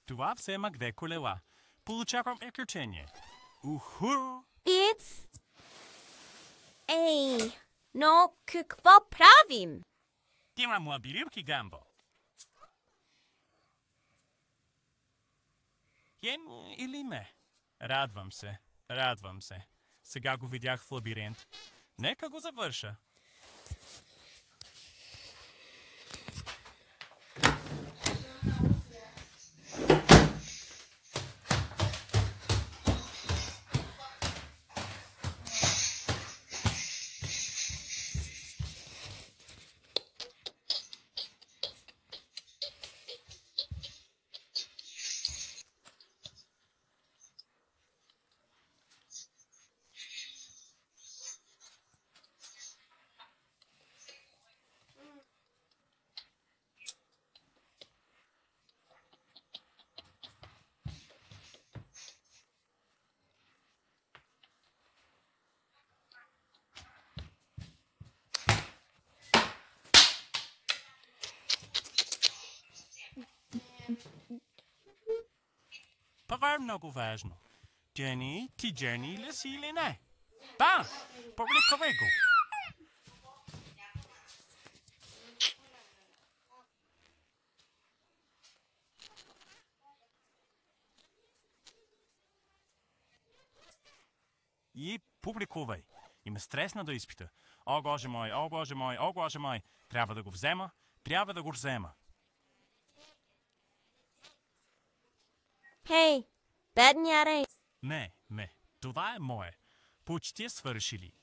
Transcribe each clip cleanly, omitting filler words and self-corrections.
Това взема 2 колела. Получавам приключение. Уху! It's... Ей, но какво правим? Имам лабиринки, Гамбо. Хем или не? Радвам се. Сега го видях в лабиринт. Нека го завърша. Това е много важно. Джени, ти Джени ли си или не? Да, публикувай го. И публикувай. Има стресна до изпита. О, Боже мой, о, Боже мой, о, Боже мой. Трябва да го взема. Хей, бедняре. Не, това е мое. Почти свършили.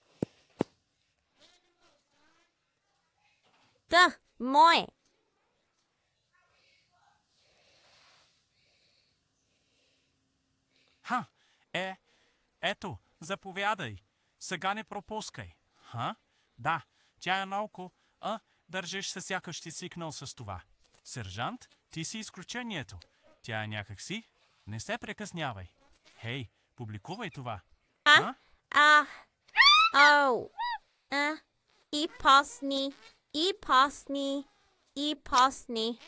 Да, мое. Ето, заповядай. Сега не пропускай. Да, тя е малко, държиш се сякаш ти свикнал с това. Сержант, ти си изключението. Тя е някакси. Не се прекъснявай. Хей, публикувай това. И посни.